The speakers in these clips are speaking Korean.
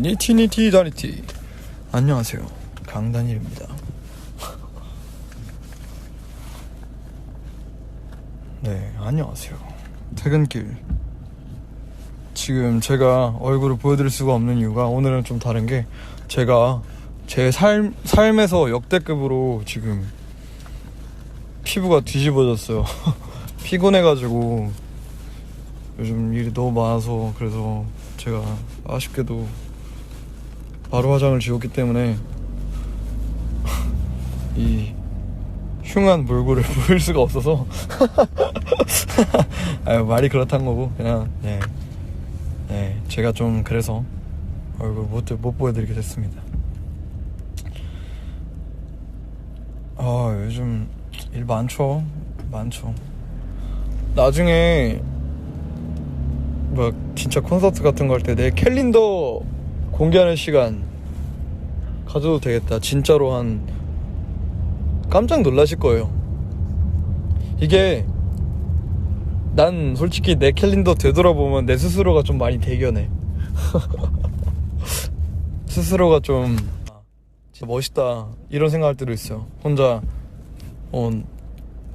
니티니티 다니티. 안녕하세요, 강다니엘입니다. 네, 안녕하세요. 퇴근길. 지금 제가 얼굴을 보여드릴 수가 없는 이유가, 오늘은 좀 다른 게, 제가 제 삶에서 역대급으로 지금 피부가 뒤집어졌어요. 피곤해가지고 요즘 일이 너무 많아서. 그래서 제가 아쉽게도 바로 화장을 지웠기 때문에 이 흉한 몰골을 보일 수가 없어서 아유, 말이 그렇단 거고, 그냥 네, 제가 좀 그래서 얼굴 못 보여드리게 됐습니다. 요즘 일 많죠. 나중에 막 진짜 콘서트 같은 거 할 때 내 캘린더 공개하는 시간 가져도 되겠다. 진짜로 깜짝 놀라실 거예요. 이게 난 솔직히 내 캘린더 되돌아보면 내 스스로가 좀 많이 대견해. 스스로가 좀 진짜 멋있다 이런 생각할 때도 있어요. 혼자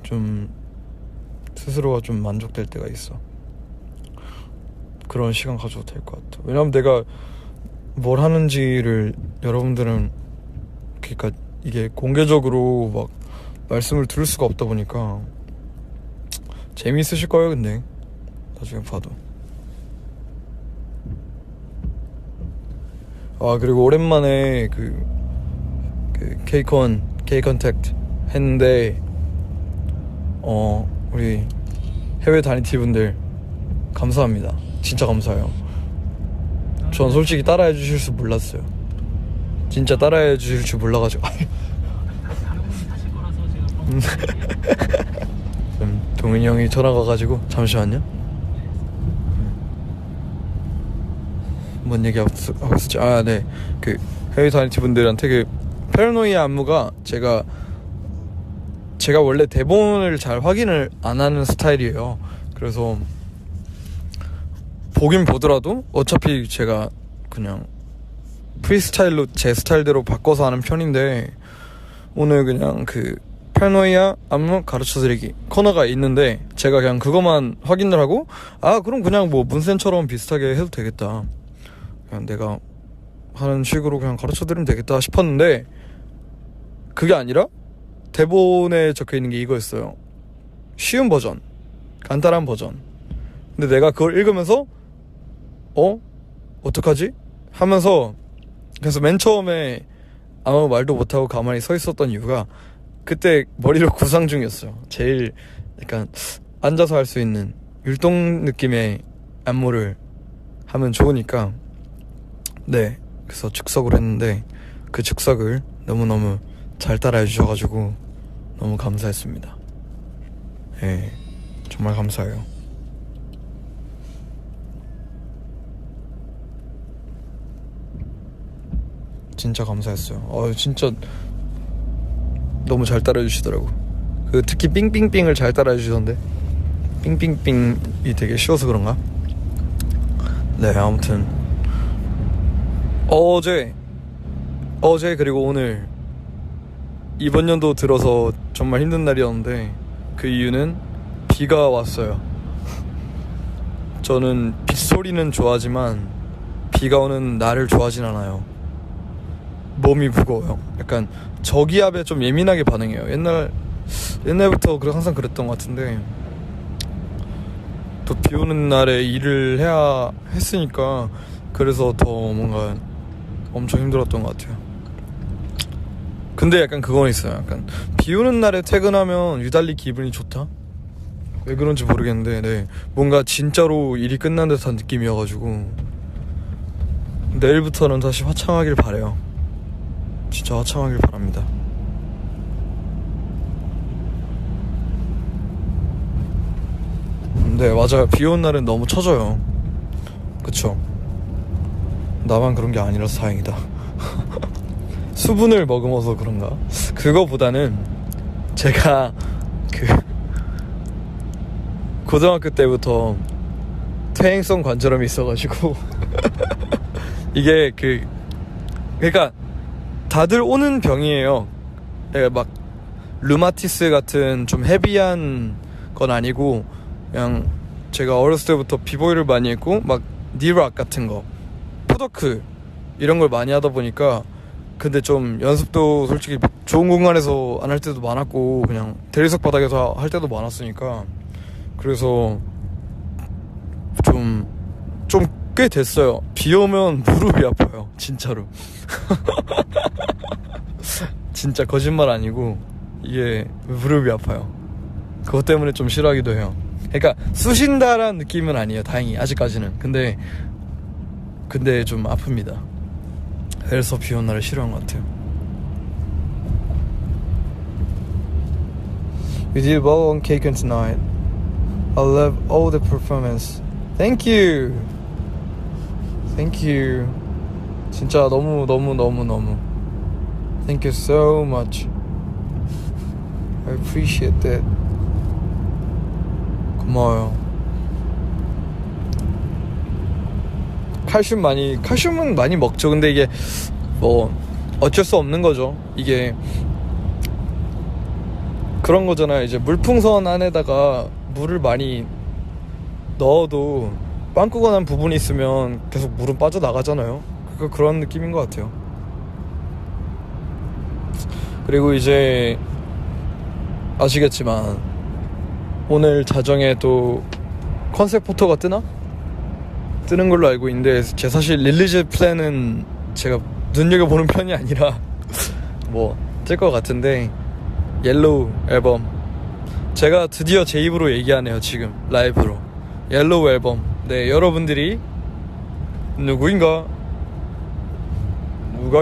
좀 스스로가 좀 만족될 때가 있어. 그런 시간 가져도 될 것 같아. 왜냐면 내가 뭘 하는지를 여러분들은, 그러니까 이게 공개적으로 막 말씀을 들을 수가 없다 보니까 재미있으실 거예요. 근데 나중에 봐도. 그리고 오랜만에 그 K-컨택트 했는데 우리 해외 다니티 분들 감사합니다. 진짜 감사해요. 전 솔직히 따라해 주실 줄 몰랐어요. 진짜 따라해 주실 줄 몰라가지고. 동현이 형이 전화가 와가지고 잠시만요. 뭔 얘기 하고 있었지? 네, 그 해외 다니티 분들한테 그 패러노이아 안무가 제가 원래 대본을 잘 확인을 안 하는 스타일이에요. 그래서 보긴 보더라도 어차피 제가 그냥 프리스타일로 제 스타일대로 바꿔서 하는 편인데, 오늘 그냥 그 패러노이아 안무 가르쳐드리기 코너가 있는데 제가 그냥 그것만 확인을 하고, 그럼 그냥 뭐 문센처럼 비슷하게 해도 되겠다, 그냥 내가 하는 식으로 그냥 가르쳐드리면 되겠다 싶었는데, 그게 아니라 대본에 적혀있는 게 이거였어요. 쉬운 버전, 간단한 버전. 근데 내가 그걸 읽으면서 어떡하지? 하면서, 그래서 맨 처음에 아무 말도 못하고 가만히 서 있었던 이유가, 그때 머리를 구상 중이었어요. 제일 약간 앉아서 할 수 있는 율동 느낌의 안무를 하면 좋으니까. 네, 그래서 즉석으로 했는데 그 즉석을 너무너무 잘 따라해 주셔가지고 너무 감사했습니다. 네, 정말 감사해요. 진짜 감사했어요. 진짜 너무 잘 따라해 주시더라고. 특히 삥삥삥을 잘 따라해 주시던데, 삥삥삥이 되게 쉬워서 그런가? 네, 아무튼 어제 그리고 오늘 이번 연도 들어서 정말 힘든 날이었는데, 그 이유는 비가 왔어요. 저는 빗소리는 좋아하지만 비가 오는 날을 좋아하진 않아요. 몸이 무거워요. 약간 저기압에 좀 예민하게 반응해요. 옛날부터 항상 그랬던 것 같은데, 또 비 오는 날에 일을 해야 했으니까 그래서 더 뭔가 엄청 힘들었던 것 같아요. 근데 약간 그건 있어요. 약간 비 오는 날에 퇴근하면 유달리 기분이 좋다? 왜 그런지 모르겠는데, 네, 뭔가 진짜로 일이 끝난 듯한 느낌이어가지고 내일부터는 다시 화창하길 바래요. 진짜 화창하길 바랍니다. 네, 맞아요. 비 오는 날은 너무 처져요. 그쵸? 나만 그런 게 아니라서 다행이다. 수분을 머금어서 그런가? 그거보다는 제가 고등학교 때부터 퇴행성 관절염이 있어가지고 이게 그러니까 다들 오는 병이에요. 막 류마티스 같은 좀 헤비한 건 아니고 그냥 제가 어렸을 때부터 비보이를 많이 했고 막 니락 같은 거, 푸더크 이런 걸 많이 하다 보니까 근데 좀 연습도 솔직히 좋은 공간에서 안 할 때도 많았고 그냥 대리석 바닥에서 할 때도 많았으니까 그래서 좀 꽤 됐어요. 비 오면 무릎이 아파요. 진짜로. 진짜 거짓말 아니고 이게 무릎이 아파요. 그것 때문에 좀 싫어하기도 해요. 그러니까 쑤신다라는 느낌은 아니에요. 다행히 아직까지는. 근데 좀 아픕니다. 그래서 비 오는 날을 싫어한 것 같아요. You did well on K-Con tonight. I love all the performance. Thank you. Thank you. 진짜 너무 Thank you so much. I appreciate that. 고마워요. 칼슘은 많이 먹죠. 근데 이게 뭐 어쩔 수 없는 거죠. 이게 그런 거잖아요. 이제 물풍선 안에다가 물을 많이 넣어도 빵꾸가 난 부분이 있으면 계속 물은 빠져나가잖아요. 그런 느낌인 것 같아요. 그리고 이제 아시겠지만 오늘 자정에 또 컨셉 포토가 뜨는 걸로 알고 있는데 제 사실 릴리즈 플랜은 제가 눈여겨보는 편이 아니라 뭐 뜰 것 같은데 옐로우 앨범 제가 드디어 제 입으로 얘기하네요. 지금 라이브로 옐로우 앨범. 네, 여러분들이 누가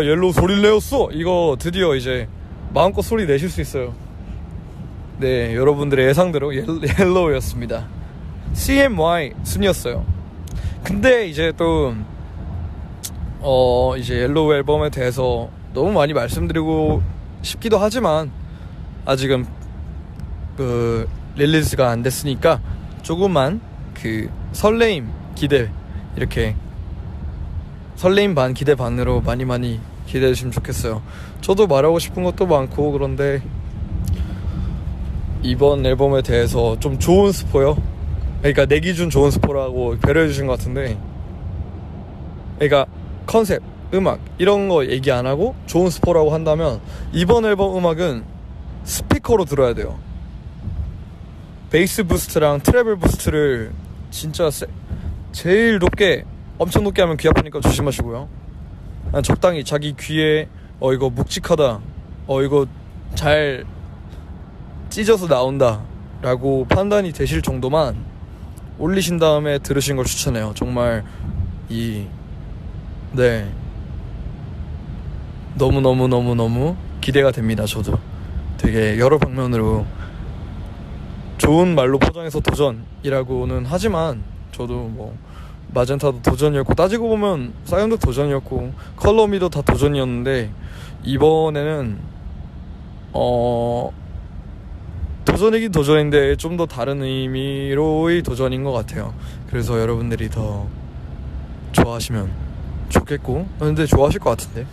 옐로우 소리를 내었어? 이거 드디어 이제 마음껏 소리 내실 수 있어요. 네, 여러분들의 예상대로 옐로우였습니다. CMY 순이었어요. 근데 이제 또 이제 옐로우 앨범에 대해서 너무 많이 말씀드리고 싶기도 하지만 아직은 릴리즈가 안 됐으니까 조금만 설레임 기대, 이렇게 설레임 반 기대 반으로 많이 기대해 주시면 좋겠어요. 저도 말하고 싶은 것도 많고 그런데 이번 앨범에 대해서 좀 좋은 스포요. 그러니까 내 기준 좋은 스포라고 배려해 주신 것 같은데, 그러니까 컨셉, 음악 이런 거 얘기 안 하고 좋은 스포라고 한다면 이번 앨범 음악은 스피커로 들어야 돼요. 베이스 부스트랑 트래블 부스트를 진짜 제일 높게, 엄청 높게 하면 귀 아프니까 조심하시고요. 그냥 적당히 자기 귀에 이거 묵직하다, 이거 잘 찢어서 나온다 라고 판단이 되실 정도만 올리신 다음에 들으신 걸 추천해요. 정말 너무 기대가 됩니다. 저도 되게 여러 방면으로 좋은 말로 포장해서 도전이라고는 하지만 저도 뭐 마젠타도 도전이었고, 따지고 보면 사이언도 도전이었고, 컬러미도 다 도전이었는데 이번에는 도전이긴 도전인데 좀 더 다른 의미로의 도전인 것 같아요. 그래서 여러분들이 더 좋아하시면 좋겠고, 근데 좋아하실 것 같은데,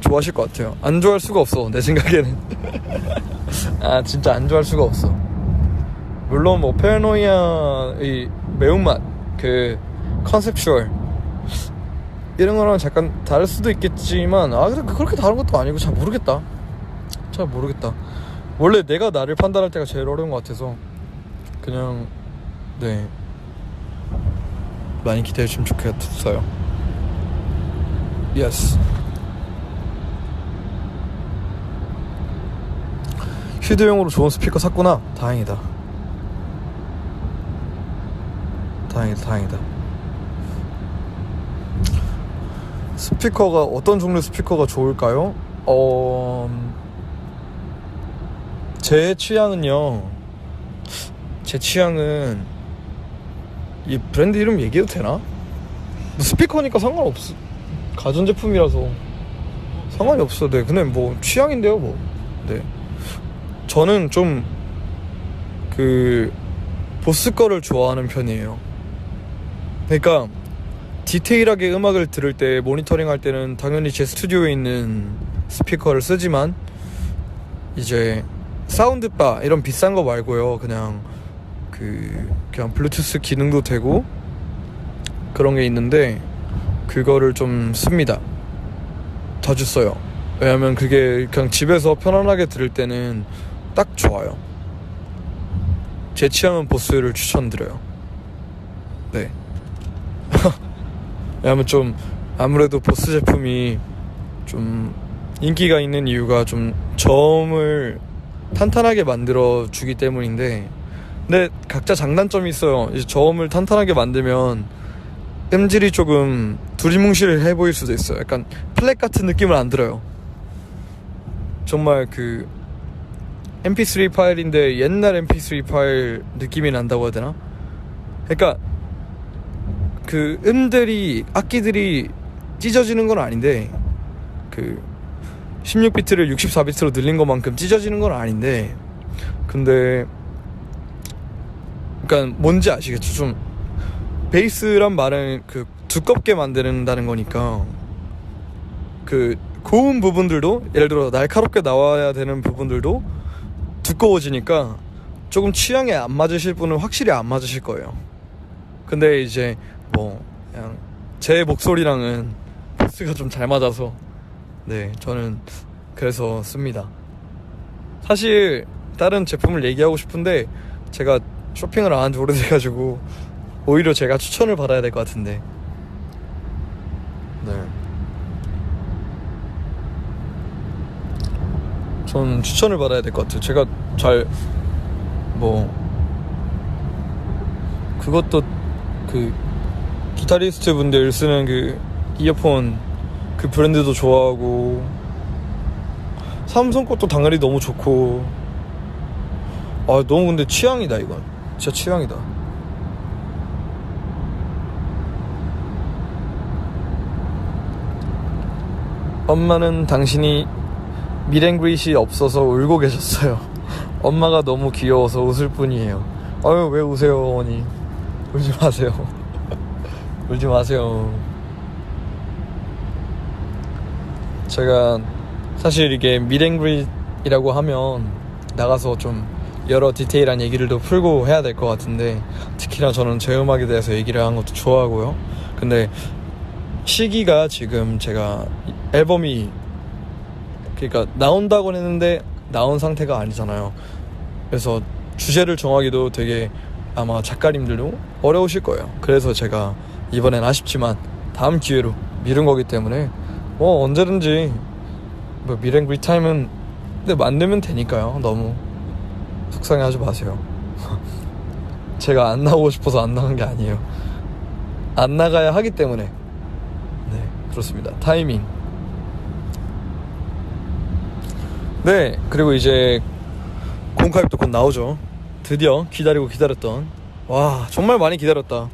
좋아하실 것 같아요. 안 좋아할 수가 없어, 내 생각에는. 아, 진짜 안 좋아할 수가 없어. 물론 뭐 페라노이아의 매운맛, 컨셉추얼 이런 거랑 잠깐 다를 수도 있겠지만, 근데 그렇게 다른 것도 아니고 잘 모르겠다. 원래 내가 나를 판단할 때가 제일 어려운 것 같아서 그냥 많이 기대해 주시면 좋겠어요. 예스. 휴대용으로 좋은 스피커 샀구나. 다행이다. 스피커가 어떤 종류 스피커가 좋을까요? 제 취향은 이 브랜드 이름 얘기해도 되나? 뭐 스피커니까 상관없어. 가전제품이라서 상관이 없어. 네, 근데 뭐 취향인데요, 뭐. 네, 저는 좀 보스 거를 좋아하는 편이에요. 그러니까 디테일하게 음악을 들을 때 모니터링 할 때는 당연히 제 스튜디오에 있는 스피커를 쓰지만 이제 사운드바 이런 비싼 거 말고요, 그냥 블루투스 기능도 되고 그런 게 있는데 그거를 좀 씁니다. 자주 써요. 왜냐면 그게 그냥 집에서 편안하게 들을 때는 딱 좋아요. 제 취향은 보스를 추천드려요. 네. 왜냐면 좀 아무래도 보스 제품이 좀 인기가 있는 이유가 좀 저음을 탄탄하게 만들어 주기 때문인데, 근데 각자 장단점이 있어요. 이제 저음을 탄탄하게 만들면 음질이 조금 두리뭉실해 보일 수도 있어요. 약간 플랫 같은 느낌을 안 들어요. 정말 mp3 파일인데 옛날 mp3 파일 느낌이 난다고 해야 되나? 그러니까 악기들이 찢어지는 건 아닌데 16비트를 64비트로 늘린 것만큼 찢어지는 건 아닌데, 근데 그러니까 뭔지 아시겠죠? 좀 베이스란 말은 두껍게 만든다는 거니까 고운 부분들도, 예를 들어 날카롭게 나와야 되는 부분들도 두꺼워지니까 조금 취향에 안 맞으실 분은 확실히 안 맞으실 거예요. 근데 이제 그냥 제 목소리랑은 베이스가 좀 잘 맞아서 네, 저는 그래서 씁니다. 사실 다른 제품을 얘기하고 싶은데 제가 쇼핑을 안 한 지 오래돼가지고 오히려 제가 추천을 받아야 될 것 같은데. 네, 전 추천을 받아야 될 것 같아요. 제가 그것도 기타리스트 분들 쓰는 이어폰 브랜드도 좋아하고, 삼성 것도 당연히 너무 좋고, 너무 근데 취향이다. 이건 진짜 취향이다. 엄마는 당신이 미랭그릿이 없어서 울고 계셨어요. 엄마가 너무 귀여워서 웃을 뿐이에요. 아유, 왜 우세요, 어머니. 울지 마세요. 울지 마세요. 제가 사실 이게 미랭그릿이라고 하면 나가서 좀 여러 디테일한 얘기를 풀고 해야 될 것 같은데, 특히나 저는 제 음악에 대해서 얘기를 하는 것도 좋아하고요. 근데 시기가 지금 제가 앨범이 나온다고 했는데 나온 상태가 아니잖아요. 그래서 주제를 정하기도 되게 아마 작가님들도 어려우실 거예요. 그래서 제가 이번엔 아쉽지만 다음 기회로 미룬 거기 때문에 언제든지 미랭그릿 타임은 근데 만들면 되니까요. 너무 속상해하지 마세요. 제가 안 나오고 싶어서 안 나간 게 아니에요. 안 나가야 하기 때문에. 네, 그렇습니다. 타이밍. 네, 그리고 이제 공카입도 곧 나오죠. 드디어 기다리고 기다렸던, 와, 정말 많이 기다렸다.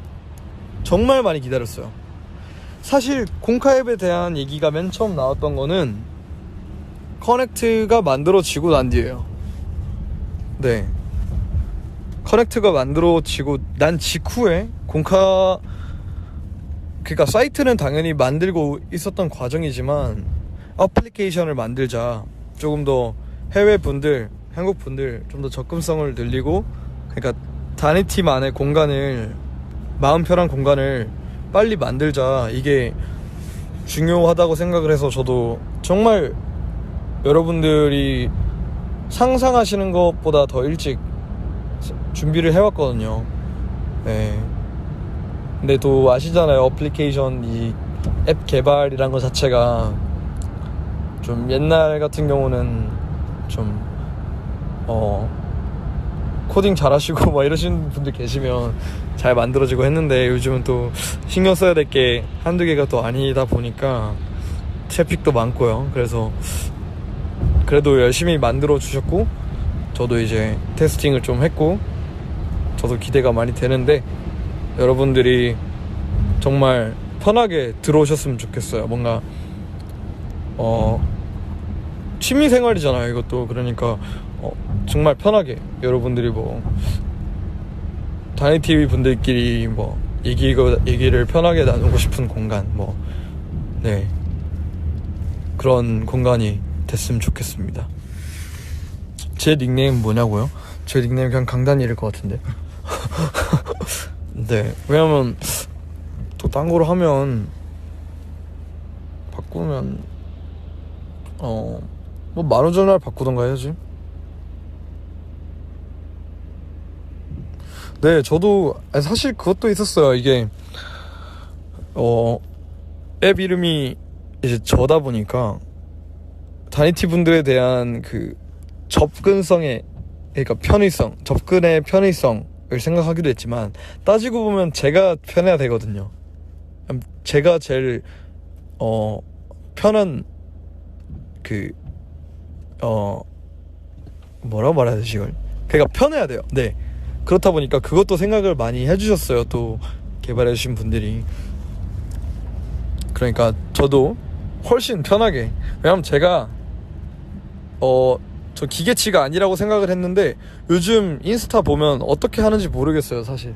정말 많이 기다렸어요. 사실 공카입에 대한 얘기가 맨 처음 나왔던 거는 커넥트가 만들어지고 난 뒤에요. 네, 커넥트가 만들어지고 난 직후에 그러니까 사이트는 당연히 만들고 있었던 과정이지만 어플리케이션을 만들자, 조금 더 해외 분들, 한국 분들 좀 더 접근성을 늘리고, 그러니까 단위 팀 안에 공간을, 마음 편한 공간을 빨리 만들자, 이게 중요하다고 생각을 해서 저도 정말 여러분들이 상상하시는 것보다 더 일찍 준비를 해왔거든요. 네. 근데 또 아시잖아요. 어플리케이션 이 앱 개발이란 것 자체가 좀 옛날 같은 경우는 좀 코딩 잘하시고 막 이러시는 분들 계시면 잘 만들어지고 했는데, 요즘은 또 신경 써야 될 게 한두 개가 또 아니다 보니까 트래픽도 많고요. 그래서 그래도 열심히 만들어 주셨고, 저도 이제 테스팅을 좀 했고, 저도 기대가 많이 되는데, 여러분들이 정말 편하게 들어오셨으면 좋겠어요. 뭔가 취미생활이잖아요, 이것도. 그러니까 정말 편하게 여러분들이 다니TV 분들끼리 얘기를 편하게 나누고 싶은 공간, 네, 그런 공간이 됐으면 좋겠습니다. 제 닉네임 뭐냐고요? 제 닉네임 그냥 강단일일 것 같은데. 네, 왜냐면 또 딴 거로 하면 바꾸면 만우절날 바꾸던가 해야지. 네, 저도 사실 그것도 있었어요. 이게 앱 이름이 이제 저다 보니까 다니티 분들에 대한 그 그러니까 접근의 편의성을 생각하기도 했지만, 따지고 보면 제가 편해야 되거든요. 제가 제일 편한 뭐라고 말해야 되지 이걸? 그러니까 편해야 돼요. 네, 그렇다 보니까 그것도 생각을 많이 해주셨어요, 또 개발해주신 분들이. 그러니까 저도 훨씬 편하게, 왜냐면 제가 저 기계치가 아니라고 생각을 했는데, 요즘 인스타 보면 어떻게 하는지 모르겠어요, 사실.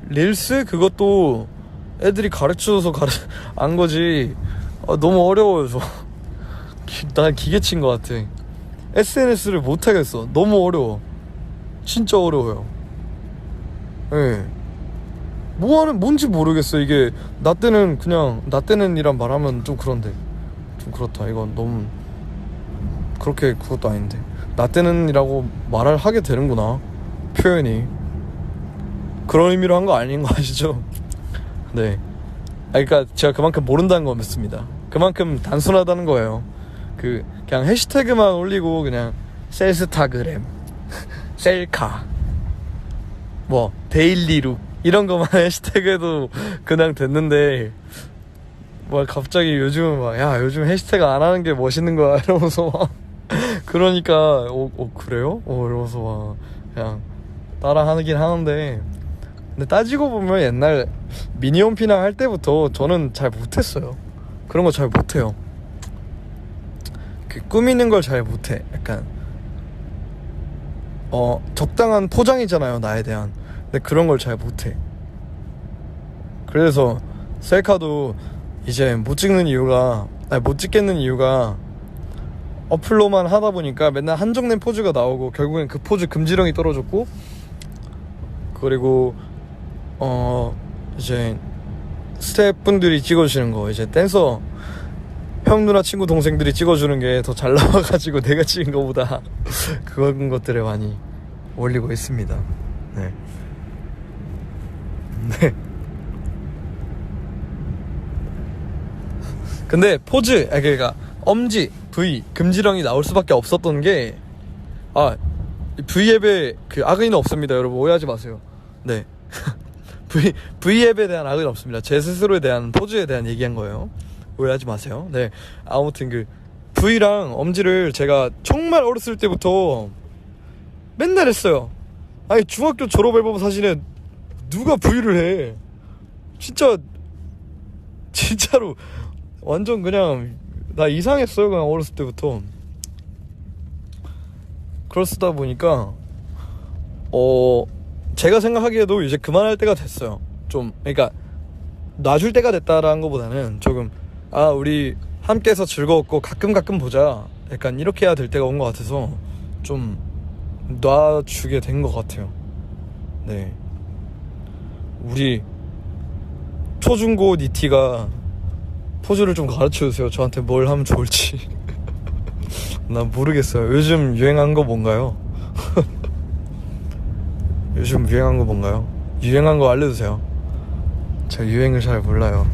릴스 그것도 애들이 가르쳐줘서 안 거지. 너무 어려워요, 저. 난 기계치인 것 같아. SNS를 못하겠어. 너무 어려워. 진짜 어려워요. 예. 뭔지 모르겠어. 이게 나 때는 이란 말하면 좀 그런데, 좀 그렇다. 이건 너무 그렇게 그것도 아닌데, 나 때는 이라고 말을 하게 되는구나, 표현이. 그런 의미로 한 거 아닌 거 아시죠? 네. 그러니까 제가 그만큼 모른다는 건 맞습니다. 그만큼 단순하다는 거예요. 그냥 해시태그만 올리고, 그냥 셀스타그램, 셀카, 데일리룩 이런 거만 해시태그해도 그냥 됐는데, 갑자기 요즘은 야, 요즘 해시태그 안 하는 게 멋있는 거야 이러면서 그러니까 그래요? 이러면서 그냥 따라 하긴 하는데, 근데 따지고 보면 옛날 미니홈피나 할 때부터 저는 잘 못했어요. 그런 거 잘 못해요. 꾸미는 걸 잘 못해. 약간 적당한 포장이잖아요, 나에 대한. 근데 그런 걸 잘 못해. 그래서 셀카도 이제 못 찍겠는 이유가 어플로만 하다 보니까 맨날 한정된 포즈가 나오고, 결국엔 그 포즈 금지령이 떨어졌고, 그리고 이제 스태프분들이 찍어주시는 거, 이제 댄서 형, 누나, 친구, 동생들이 찍어주는 게 더 잘 나와가지고 내가 찍은 거보다 그런 것들을 많이 올리고 있습니다. 네. 네. 근데 포즈, 그러니까 엄지, V 금지령이 나올 수밖에 없었던 게, V앱에 악의는 없습니다, 여러분. 오해하지 마세요. 네. V앱에 대한 악의는 없습니다. 제 스스로에 대한, 포즈에 대한 얘기한 거예요. 오해하지 마세요. 네. 아무튼 V랑 엄지를 제가 정말 어렸을 때부터 맨날 했어요. 아니, 중학교 졸업 앨범 사진에 누가 V를 해? 진짜로 완전 그냥 나 이상했어요, 그냥 어렸을 때부터. 그러다 보니까 제가 생각하기에도 이제 그만할 때가 됐어요. 좀, 그러니까 놔줄 때가 됐다라는 것보다는 조금, 우리 함께해서 즐거웠고 가끔 보자, 약간 이렇게 해야 될 때가 온 것 같아서 좀 놔주게 된 것 같아요. 네. 우리 초중고 니티가 포즈를 좀 가르쳐주세요. 저한테 뭘 하면 좋을지. 난 모르겠어요. 요즘 유행한 거 뭔가요? 요즘 유행한 거 뭔가요? 유행한 거 알려주세요. 제가 유행을 잘 몰라요.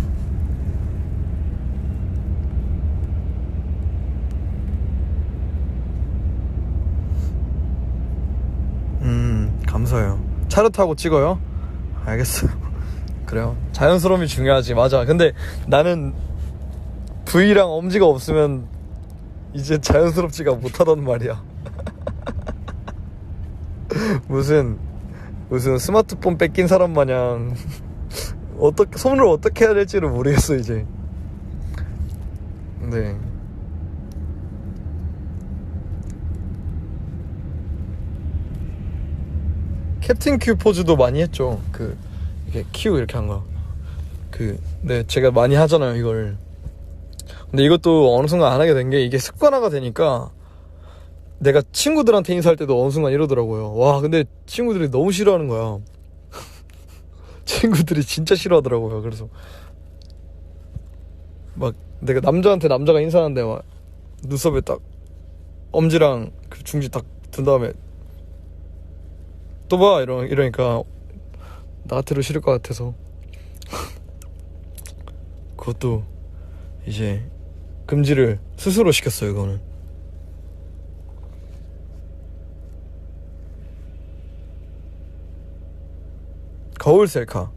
감사해요. 차를 타고 찍어요? 알겠어요. 그래요. 자연스러움이 중요하지. 맞아. 근데 나는 V랑 엄지가 없으면 이제 자연스럽지가 못하단 말이야. 무슨 스마트폰 뺏긴 사람 마냥 손을 어떻게 해야 될지를 모르겠어 이제. 네. 캡틴 큐 포즈도 많이 했죠. 이렇게 키우 이렇게 한 거야. 네, 제가 많이 하잖아요 이걸. 근데 이것도 어느 순간 안 하게 된 게, 이게 습관화가 되니까 내가 친구들한테 인사할 때도 어느 순간 이러더라고요. 와, 근데 친구들이 너무 싫어하는 거야. 친구들이 진짜 싫어하더라고요. 그래서 막 내가 남자가 인사하는데 막 눈썹에 딱 엄지랑 그 중지 딱 든 다음에 또 봐 이러니까 나한테도 싫을 것 같아서 그것도 이제 금지를 스스로 시켰어요. 그거는. 거울 셀카.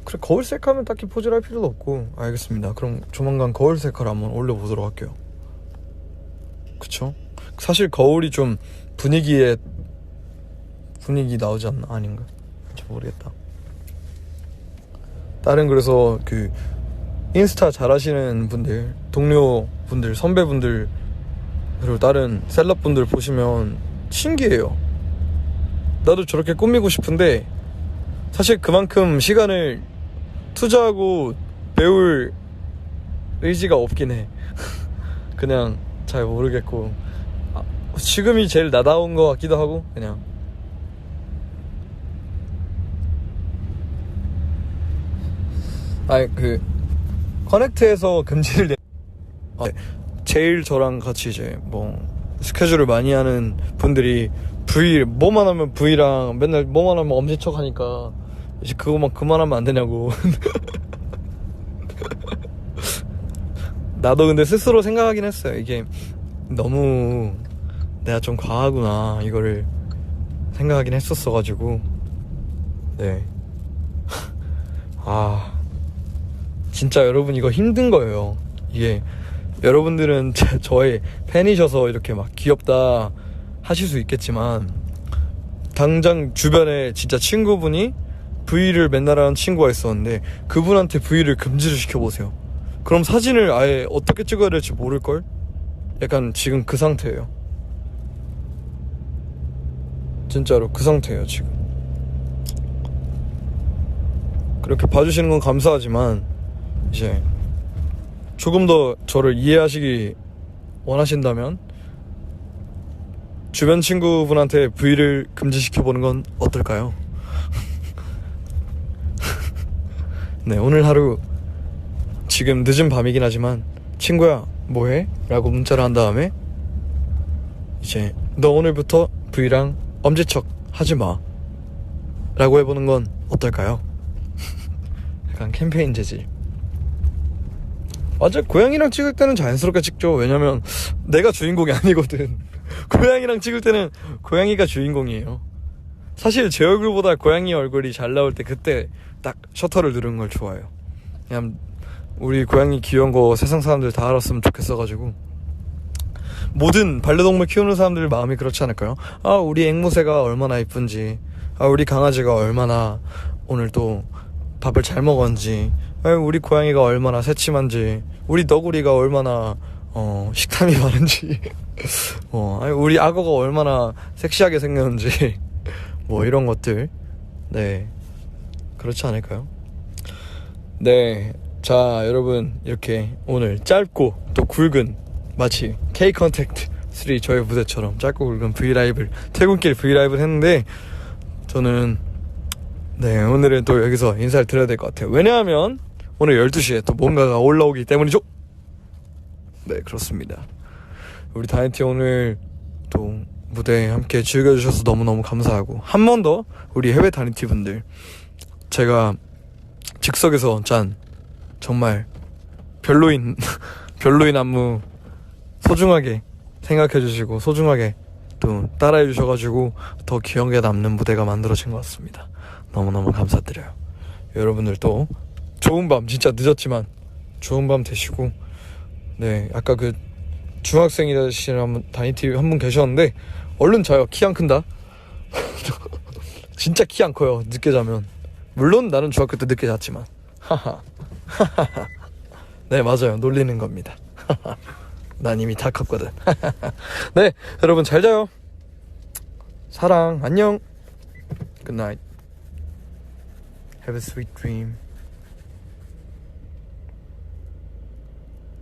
그래, 거울 셀카면 딱히 포즈를 할 필요도 없고. 알겠습니다. 그럼 조만간 거울 셀카를 한번 올려보도록 할게요. 그쵸? 사실 거울이 좀 분위기 나오지 않나? 아닌가? 잘 모르겠다. 다른, 그래서 그 인스타 잘하시는 분들, 동료분들, 선배분들, 그리고 다른 셀럽분들 보시면 신기해요. 나도 저렇게 꾸미고 싶은데 사실 그만큼 시간을 투자하고 배울 의지가 없긴 해. 그냥 잘 모르겠고, 지금이 제일 나다운 것 같기도 하고. 그냥 커넥트에서 금지를 제일 저랑 같이 이제 뭐 스케줄을 많이 하는 분들이 뭐만 하면 V랑 맨날 뭐만 하면 엄지척 하니까 이제 그거만 그만하면 안 되냐고. 나도 근데 스스로 생각하긴 했어요. 이게 너무 내가 좀 과하구나, 이거를 생각하긴 했었어가지고. 네. 진짜 여러분, 이거 힘든 거예요. 이게 여러분들은 저의 팬이셔서 이렇게 막 귀엽다 하실 수 있겠지만, 당장 주변에 진짜 친구분이 V를 맨날 하는 친구가 있었는데 그분한테 V를 금지를 시켜보세요. 그럼 사진을 아예 어떻게 찍어야 될지 모를걸? 약간 지금 그 상태예요. 진짜로 그 상태예요 지금. 그렇게 봐주시는 건 감사하지만 이제 조금 더 저를 이해하시기 원하신다면 주변 친구분한테 V를 금지시켜보는 건 어떨까요? 네, 오늘 하루 지금 늦은 밤이긴 하지만 친구야 뭐해? 라고 문자를 한 다음에 이제 너 오늘부터 V랑 엄지척 하지마 라고 해보는 건 어떨까요? 약간 캠페인 재질. 맞아, 고양이랑 찍을 때는 자연스럽게 찍죠. 왜냐면 내가 주인공이 아니거든. 고양이랑 찍을 때는 고양이가 주인공이에요. 사실 제 얼굴보다 고양이 얼굴이 잘 나올 때 그때 딱 셔터를 누르는 걸 좋아해요. 그냥 우리 고양이 귀여운 거 세상 사람들 다 알았으면 좋겠어가지고. 모든 반려동물 키우는 사람들 마음이 그렇지 않을까요? 우리 앵무새가 얼마나 이쁜지, 우리 강아지가 얼마나 오늘 또 밥을 잘 먹었는지, 우리 고양이가 얼마나 새침한지, 우리 너구리가 얼마나 식탐이 많은지, 우리 악어가 얼마나 섹시하게 생겼는지, 뭐 이런 것들. 네, 그렇지 않을까요? 네, 자 여러분, 이렇게 오늘 짧고 또 굵은, 마치 K 컨택트 3 저의 무대처럼 짧고 굵은 브이라이브를, 퇴근길 브이라이브를 했는데, 저는 네, 오늘은 또 여기서 인사를 드려야 될 것 같아요. 왜냐하면 오늘 12시에 또 뭔가가 올라오기 때문이죠. 네, 그렇습니다. 우리 다이어트 오늘 또 무대 함께 즐겨주셔서 너무너무 감사하고, 한 번 더 우리 해외 다니티 분들, 제가 즉석에서 짠 정말 별로인 안무 소중하게 생각해주시고 소중하게 또 따라해주셔가지고 더 기억에 남는 무대가 만들어진 것 같습니다. 너무너무 감사드려요. 여러분들 또 좋은 밤, 진짜 늦었지만 좋은 밤 되시고. 네, 아까 그 중학생이라시는 다니티 한 분 계셨는데 얼른 자요. 키 안 큰다. 진짜 키 안 커요, 늦게 자면. 물론 나는 중학교 때 늦게 잤지만. 네, 맞아요, 놀리는 겁니다. 난 이미 다 컸거든. 네, 여러분 잘 자요. 사랑, 안녕. 굿나잇. Have a sweet dream.